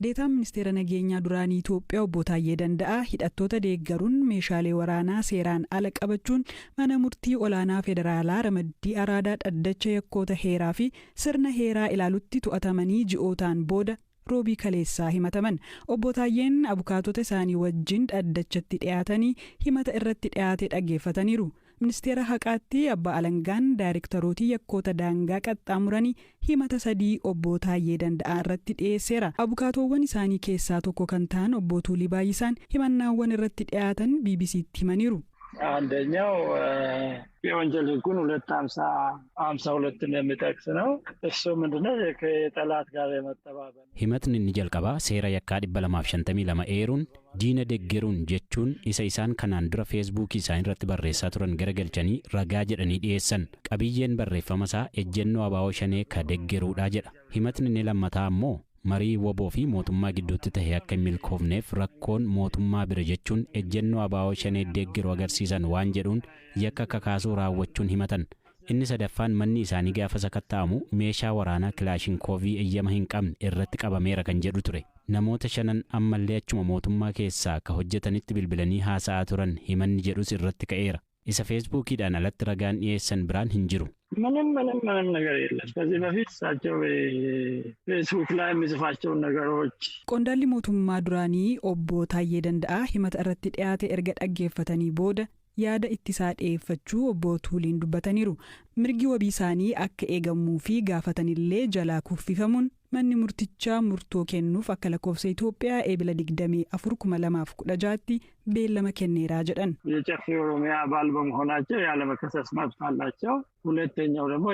Deetaan ministeera nageenyaa duraanii Itoophiyaa obbo Taayyee Danda'aa hidhattoota deeggaruun meeshaalee waraanaa seeraan ala qabachuun mana murtii olaanaa federaalaa ramaddii araadaa dhaddacha yakkoota heeraa fi sirna heeraa ilaalutti to'atamanii ji'ootaan booda roobii kaleessaa himataman. Obbo Taayyeen abukaatota isaanii wajjin dhaddachatti dhiyaatanii himata irratti dhiyaate dhaggeeffataniiru. Ministeera haqaatti abbaa alangaan daayirektarootii yakkoota daangaa qaxxaamuranii himata 3 obbo Taayyee Danda'aa irratti dhiyeesseera. Abukaatoowwan isaanii keessaa tokko kan ta'an obbo Tuulii Baay'isaan himannaawwan irratti dhiyaatan BBC'tti himaniiru. አንደኛው የወንጀል ህጉን 252 እንደሚጠቅስ ነው። እሱ ምንድነው ከጠላት ጋር የመተባበር himatni inni jalqabaa seera yakkaa 252 eeruun diina deeggaruun jechuun isa isaan kanaan dura feesbuukii isaanii irratti barreessaa turan garagalchanii ragaa jedhanii dhiyeessan. Qabiyyeen barreeffama isaa ejjennoo abaa'oo shanee ka deeggaruudha jedha. Himatni inni lammataa ammoo marii woboo fi mootummaa gidduutti ta'e akka hin milkoofneef rakkoon mootummaa bira jechuun ejjennoo abaa'oo shanee deeggaru agarsiisan waan jedhuun yakka kakaasuu raawwachuun himatan. Inni sadaffaan manni isaanii gaafa sakatta'amu meeshaa waraanaa kilaashinkoovii eeyyama hin qabne irratti qabameera kan jedhu ture. Namoota 5 ammallee achuma mootummaa keessaa ka hojjetanitti bilbilanii haasa'aa turan himanni jedhus irratti ka'eera. Isa feesbuukiidhaan alatti ragaan dhiyeessan biraan hin jiru. ምንም ነገር የለም። ከዚህ በፊት እሳቸው ፌስቡክ ላይ የሚጽፋቸውን ነገሮች Qondaalli mootummaa duraanii obbo Taayyee Danda'aa himata irratti dhiyaate erga dhaggeeffatanii booda yaada ittisaa dhiyeeffachuu obbo Tuuliin dubbataniiru. Mirgi wabii isaanii akka eegamuu fi gaafatanillee jalaa kuffifamuun manni murtichaa murtoo kennuuf akka lakkoofsa Itoophiyaa eebila 24 2016tti beellama kenneeraa jedhan. የጨፌ ኦሮሚያ አባል በመሆናቸው ያለመከሰስ መብት አላቸው። ሁለተኛው ደግሞ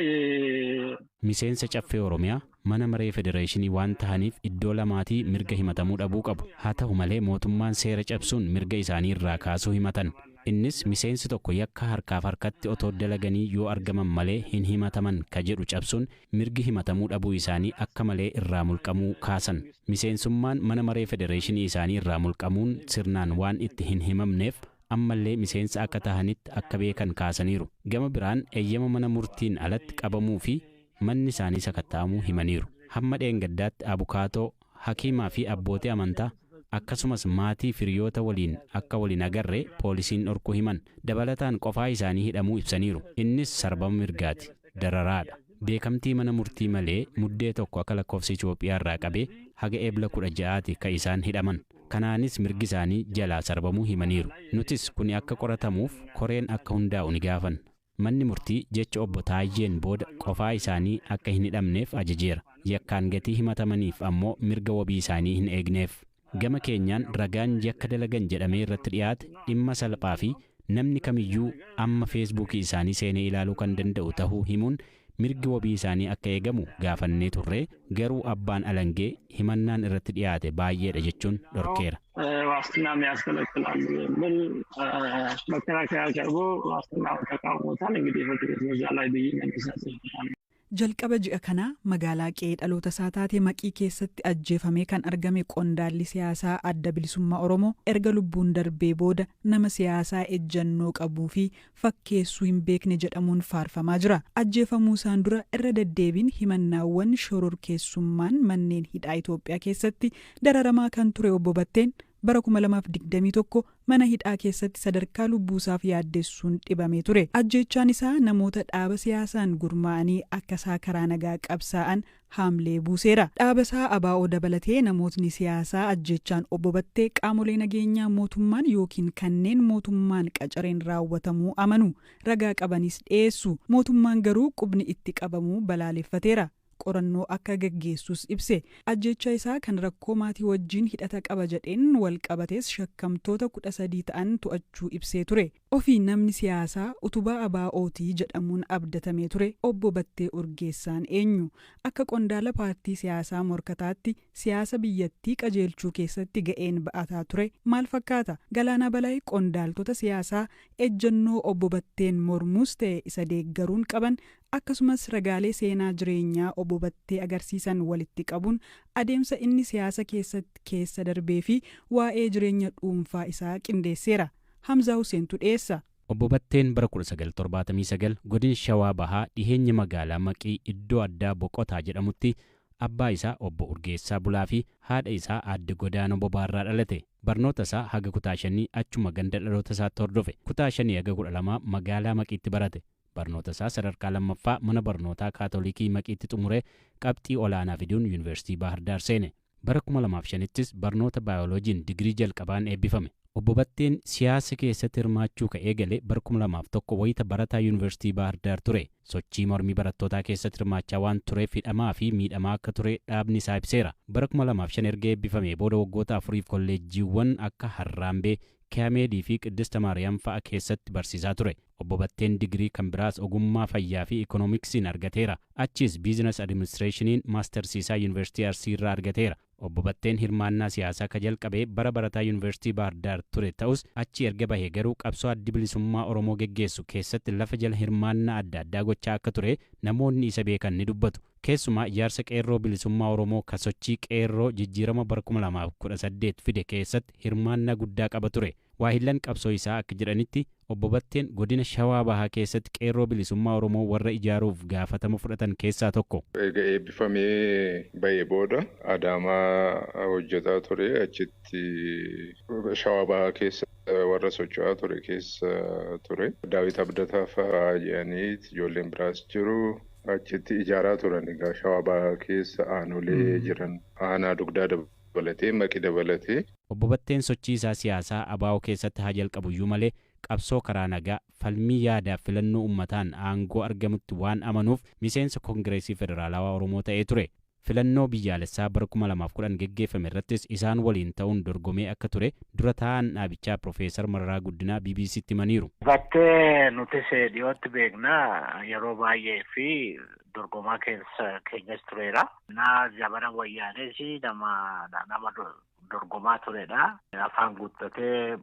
Miseensa caffee Oromiyaa mana maree federeeshinii waan tahaniif iddoo lamaatii mirga himatamuu dhabuu qabu. Haa ta'u malee mootummaan seera cabsuun mirga isaanii irraa kaasuu himatan. Innis miseensi tokko yakka harkaaf harkatti otoo dalaganii yoo argaman malee hin himataman ka jedhu cabsuun mirgi himatamuu dhabuu isaanii akka malee irraa mulqamuu kaasan. Miseensummaan mana maree federeeshinii isaanii irraa mulqamuun sirnaan waan itti hin himamneef ammallee miseensa akka tahanitti akka beekan kaasaniiru. Gama biraan eeyyama mana murtiin alatti qabamuu fi manni isaanii sakatta'amuu himaniiru. Hamma dheengaddaatti abukaatoo, hakiimaa fi abbootii amantaa akkasumas maatii firiyoota waliin akka waliin agarree poolisiin dhorkuu himan. Dabalataan qofaa isaanii hidhamuu ibsaniiru. Innis sarbama mirgaati, dararaadha. Beekamtii mana murtii malee muddee tokko akka lakkoofsa Itoophiyaa irraa qabee haga eebla 16tti ka isaan hidhaman. Kanaanis mirgi isaanii jalaa sarbamuu himaniiru. Nutis kuni akka qoratamuuf koreen akka hundaa'u ni gaafan. Manni murtii jecha obbo Taayyeen booda qofaa isaanii akka hin hidhamneef ajajeera. Yakkaan gatii himatamaniif ammoo mirga wabii isaanii hin eegneef. Gama keenyaan ragaan yakka dalagan jedhamee irratti dhiyaate dhimma salphaa fi namni kamiyyuu amma feesbuukii isaanii seenee ilaaluu kan danda'u tahuu himuun mirgi wabii isaanii akka eegamu gaafannee turre garuu abbaan alangee himannaan irratti dhiyaate baay'eedha jechuun dhorkeera. ዋስትና ያስከለክላሉ የሚል መከራከሪያ ቀርቦ ዋስትናውን ተቃውሞታል። እንግዲህ ፍርድ ቤት በዛ ላይ ብይን እንዲሰጥ ይችላል። Jalqaba ji'a kanaa magaalaa qe'ee dhaloota isaa taate Maqii keessatti ajjeefamee kan argame qondaalli siyaasaa adda bilisummaa Oromoo erga lubbuun darbee booda nama siyaasaa ejjannoo qabuu fi fakkeessuu hin beekne jedhamuun faarfamaa jira. Ajjeefamuu isaan dura irra deddeebiin himannaawwan shororkeessummaan manneen hidhaa Itoophiyaa keessatti dararamaa kan ture obbo Batteen bara 2021 mana hidhaa keessatti sadarkaa lubbuusaaf yaaddessuun dhibamee ture. Ajjeechaan isaa namoota dhaaba siyaasaan gurmaa'anii akka isaa karaa nagaa qabsaa'an haamlee buuseera. Dhaaba isaa ABO dabalatee namootni siyaasaa ajjeechaan obbo Battee qaamolee nageenyaa mootummaan yookiin kanneen mootummaan qacareen raawwatamuu amanu ragaa qabanis dhiyeessu. Mootummaan garuu qubni itti qabamuu balaaleffateera. Qorannoo akka gaggeessus ibse. Ajjeecha isaa kan rakkoo maatii wajjin hidhata qaba jedheen wal qabates shakkamtoota 13 ta'an to'achuu ibsee ture. Ofii namni siyaasaa utubaa ABO'tii jedhamuun abdatamee ture obbo Battee Urgeessaan eenyu? Akka qondaala paartii siyaasaa morkataatti siyaasa biyyattii qajeelchuu keessatti ga'een ba'ataa ture maal fakkaata? Galaanaa Balaayi qondaaltota siyaasaa ejjennoo obbo Batteen mormuus ta'e isa deeggaruun qaban akkasumas ragaalee seenaa jireenyaa obbo Battee agarsiisan walitti qabuun adeemsa inni siyaasa keessatti keessa darbee fi waa'ee jireenya dhuunfaa isaa qindeesseera. Hamzaa Huseentu dhiyeessa. Obbo Batteen bara 1979 godina Shawaa Bahaa dhiheenya magaalaa Maqii iddoo addaa Boqotaa jedhamutti Abbaa isaa obbo Urgeessaa Bulaa fi haadha isaa aadde Godaanoo Bobaarraa dhalate. Barnoota isaa haga kutaa 5 achuma ganda dhaloota isaatti hordofe. Kutaa 5 haga 12 magaalaa Maqiitti barate. Barnoota isaa sadarkaa lammaffaa mana barnootaa Kaatolikii Maqiitti xumuree qabxii olaanaa fiduun Yuunivarsiitii Baahir Daar seene. Bara 2005ttis barnoota baayoloojiin digirii jalqabaan eebbifame. Obbo Batteen siyaasa keessatti hirmaachuu ka eegale bara 2001 wayita barataa Yuunivarsiitii Baahir Daar ture. Sochii mormii barattootaa keessatti hirmaachaa waan tureef hidhamaa fi miidhamaa akka ture dhaabni isaa ibseera. Bara 2005 erga eebbifamee booda waggoota 4 kolleejjiiwwan akka Harraambee, Kiyaameedii fi Qiddista Maariyaam fa'a keessatti barsiisaa ture. Obbo Batteen digirii kan biraas ogummaa fayyaa fi ikoonomiksiin argateera. Achis biizinas adiministireeshiniin maastarsiisaa Yuunivarsiitii Arsii irraa argateera. Obbo Batteen hirmaannaa siyaasaa ka jalqabee bara barataa Yuunivarsiitii Baahir Daar ture ta'us achi erga bahee garuu qabsoo addi bilisummaa Oromoo geggeessu keessatti lafa jala hirmaannaa adda addaa gochaa akka ture namoonni isa beekan ni dubbatu. Keessumaa ijaarsa qeerroo bilisummaa Oromoo ka sochii qeerroo jijjiirama bara 2018 fide keessatti hirmaannaa guddaa qaba ture. Waahillan qabsoo isaa akka jedhanitti Obbo Batteen godina Shawaa Bahaa keessatti qeerroo bilisummaa Oromoo warra ijaaruuf gaafatama fudhatan keessaa tokko. Eebbifamee bahee booda Adaamaa hojjetaa ture. Achitti Shawaa Bahaa keessa warra socho'aa ture keessa ture. Daawit Abdataa fa'aa jedhanii ijoolleen biraas jiru. Achitti ijaaraa turan egaa Shawaa Bahaa keessa aanolee jiran aanaa dugdaa dabalatee maqii dabalatee. Obbo Batteen sochii isaa siyaasaa ABO keessatti haa jalqabuyyuu malee qabsoo karaa nagaa falmii yaadaaf filannoo uummataan aangoo argamutti waan amanuuf miseensa Koongireesii Federaalawaa Oromoo ta'ee ture. Filannoo biyyaalessaa bara 2010 geggeeffame irrattis isaan waliin ta'uun dorgomee akka ture dura taa'an dhaabichaa Profeesar Mararaa Guddinaa BBC'tti himaniiru. Battee nutis dhiyootti beeknaa yeroo baay'ee fi dorgomaa keenyas tureera. Jabana Wayyaanees nama dorgomaa turedha. Afaan guuttatee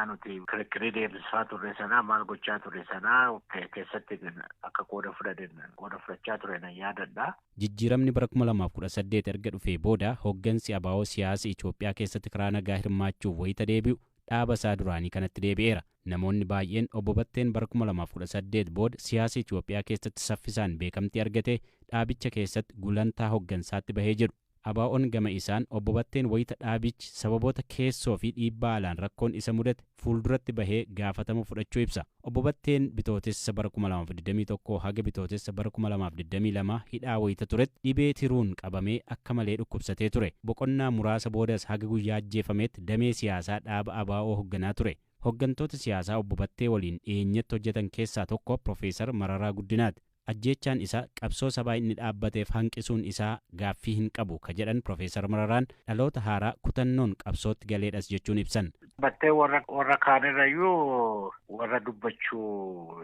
nuti kirkirii deemsisaa turre sanaa maal gochaa turre sanaa keessatti akka qooda fudhachaa ture nan yaadadha. Jijjiiramni bara 2018 erga dhufee booda hooggansi ABO siyaasa Itoophiyaa keessatti karaa nagaa hirmaachuuf wayita deebi'u dhaaba isaa duraanii kanatti deebi'eera. Namoonni baay'een Obbo Batteen bara 2018 booda siyaasa Itoophiyaa keessatti saffisaan beekamtii argate dhaabicha keessatti gulantaa hooggansaatti bahee jedhu. ABO'n gama isaan Obbo Batteen wayita dhaabichi sababoota keessoo fi dhiibbaa alaan rakkoon isa mudate fuulduratti bahee gaafatama fudhachuu ibsa. Obbo Batteen bitootessa bara 2021 haga bitootessa bara 2022 hidhaa wayita turetti dhibee tiruun qabamee akka malee dhukkubsatee ture. Boqonnaa muraasa boodas haga guyyaa ajjeefameetti damee siyaasaa dhaaba ABO hoogganaa ture. Hooggantoota siyaasaa Obbo Battee waliin dhiyeenyatti hojjetan keessaa tokko Profeesar Mararaa Guddinaati. Ajjeechaan isaa qabsoo sabaa inni dhaabbateef hanqisuun isaa gaaffii hin qabu ka jedhan Profeesar Mararaan dhaloota haaraa kutannoon qabsootti galeedhas jechuun ibsan. Battee warra kaanirrayyuu warra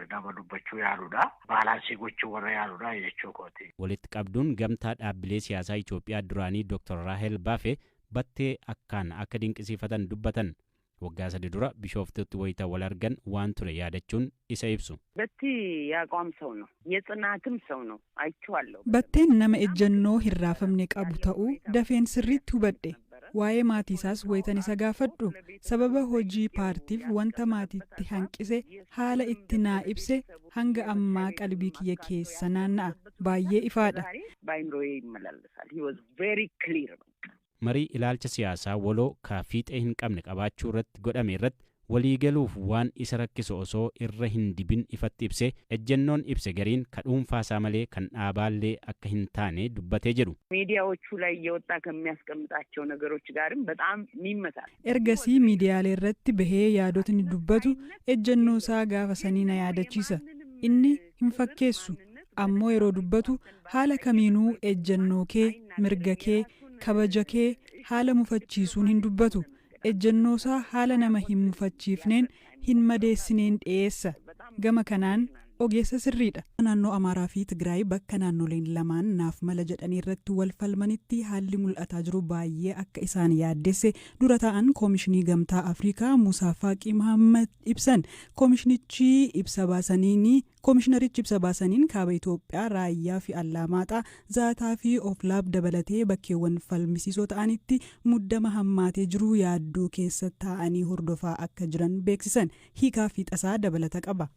nama dubbachuu yaaludha. Baalaansii gochuu warra yaaludha jechuu kooti. Walitti qabduun gamtaa dhaabbilee siyaasaa Itoophiyaa duraanii Dr. Raahel Baafee Battee akkaan akka dinqisiifatan dubbatan. Waggaa 3 dura Bishooftuutti wayita wal argan waan ture yaadachuun isa ibsu. በቲ ያቋም ሰው ነው የጽናትም ሰው ነው አይቼዋለሁ። Batteen nama ejjennoo hin raafamne qabu ta'uu dafeen sirriitti hubadhe. Waa'ee maatiisaas wayitan isa gaafadhu sababa hojii paartiif wanta maatiitti hanqise haala itti naa ibse hanga ammaa qalbii kiyya keessa naanna'a baay'ee ifaadha. ባይምሮዬ ይመላለሳል. He was very clear. Marii ilaalcha siyaasaa waloo fiixee hin qabne qabaachuu irratti godhame irratti waliigaluuf waan isa rakkisu osoo irra hin dibin ifatti ibsee ejjennoon ibse gariin ka dhuunfaasaa malee kan dhaabaallee akka hin taane dubbatee jedhu. ሚዲያዎቹ ላይ እየወጣ ከሚያስቀምጣቸው ነገሮች ጋርም በጣም ይመታል። Ergasii miidiyaalee irratti bahee yaadotni dubbatu ejjennoo isaa gaafa sanii na yaadachiisa. Inni hin fakkeessu ammoo yeroo dubbatu haala kamiinuu ejjennoo kee mirga kee kabaja kee haala mufachiisuun hin dubbatu. Ejjennoo isaa haala nama hin mufachiifneen hin madeessineen dhiyeessa. Gama kanaan ogeessa sirriidha. Naannoo Amaaraa fi Tigraay bakka naannoleen lamaan naaf mala jedhanii irratti wal falmanitti haalli mul'ataa jiru baay'ee akka isaan yaaddesse dura ta'an Koomishinii Gamtaa Afrikaa Musaa Faaqii Mahammad ibsan. Koomishinarichi ibsa baasaniin kaaba Itoophiyaa Raayyaa fi Allamaaxaa Zaataa fi Oflaab dabalatee bakkeewwan falmisiisoo ta'anitti muddama hammaatee jiru yaaddoo keessa taa'anii hordofaa akka jiran beeksisan. Hiikaa fi tasaa dabalata qaba.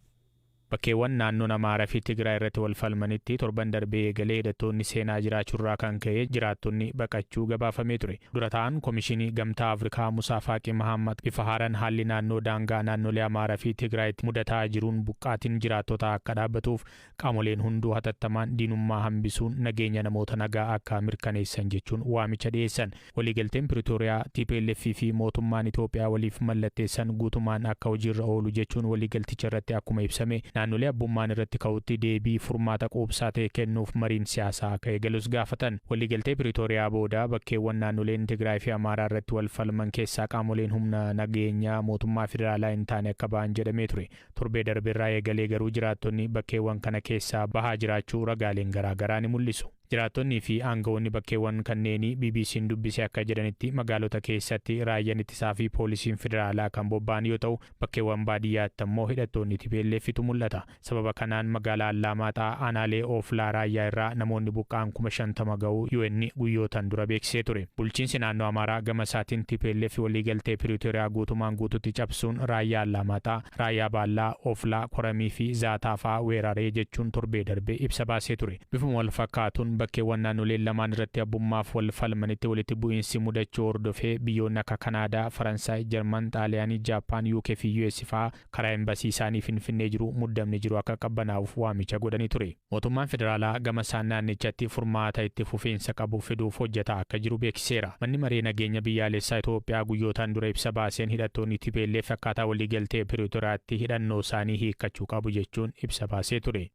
Bakkeewwan naannoon Amaaraa fi Tigraay irratti wal falmanitti torban darbee eegalee hidhattoonni seenaa jiraachuurraa kan ka'e jiraattonni baqachuu gabaafamee ture. Dura ta'an Komishinii Gamtaa Afrikaa Musaa Faaqii Mahammad bifa haaraan haalli naannoo daangaa naannolee Amaaraa fi Tigraayitti mudataa jiruun buqqaatiin jiraattota akka dhaabbatuuf qaamoleen hunduu hatattamaan diinummaa hambisuun nageenya namoota nagaa akka mirkaneessan jechuun waamicha dhiyeessan. Waliigalteen Piriitooriyaa TPLF fi mootummaan Itoophiyaa waliif mallatteessan guutumaan akka hojiirra oolu jechuun waliigalticha irratti akkuma ibsame naannolee abbummaan irratti ka'utti deebii furmaata quubsaa ta'e kennuuf mariin siyaasaa akka eegalus gaafatan. Waliigaltee Piriitooriyaa booda bakkeewwan naannoleen Tigraay fi Amaaraa irratti wal falman keessaa qaamoleen humna nageenyaa mootummaa federaalaa hin taane akka ba'an jedhamee ture. Torbee darbeerraa eegalee garuu jiraattonni bakkeewwan kana keessaa bahaa jiraachuu ragaaleen garaagaraa ni mul'isu. Jiraattonnii fi aangawoonni bakkeewwan kanneenii BBC'n dubbise akka jedhanitti magaalota keessatti raayyaan ittisaa fi poolisiin federaalaa kan bobba'an yoo ta'u bakkeewwan baadiyyaatti immoo hidhattoonni TPLFtu mul'ata. Sababa kanaan magaalaa Allamaaxaa aanaalee Ooflaa raayyaa irraa namoonni buqqaan 50,000 ga'uu UN guyyootan dura beeksisee ture. Bulchiinsi naannoo Amaaraa gama isaatiin TPLF waliigaltee Piriitooriyaa guutumaan guututti cabsuun raayyaa Allamaaxaa, raayyaa Baallaa, Ooflaa, Koramii fi Zaataa fa'aa weeraree jechuun torbee darbee ibsa baasee ture. Bifuma wal fakkaatuun bakkeewwan naannoleen lamaan irratti abbummaaf wal falmanitti walitti bu'iinsi mudachuu hordofee biyyoonni akka Kanaadaa, Faransaay, Jarman, Xaaliyaanii, Jaappaan, UK fi US fa'aa karaa embasii isaanii Finfinnee jiru muddamni jiru akka qabbanaa'uuf waamicha godhanii ture. Mootummaan federaalaa gama isaan naannichatti furmaata itti fufiinsa qabu fiduuf hojjetaa akka jiru beeksiseera. Manni maree nageenya biyyaalessaa Itoophiyaa guyyootaan dura ibsa baaseen hidhattoonni TPLF akkaataa waliigaltee Piriitooriyaatti hidhannoo isaanii hiikkachuu qabu jechuun ibsa baasee ture.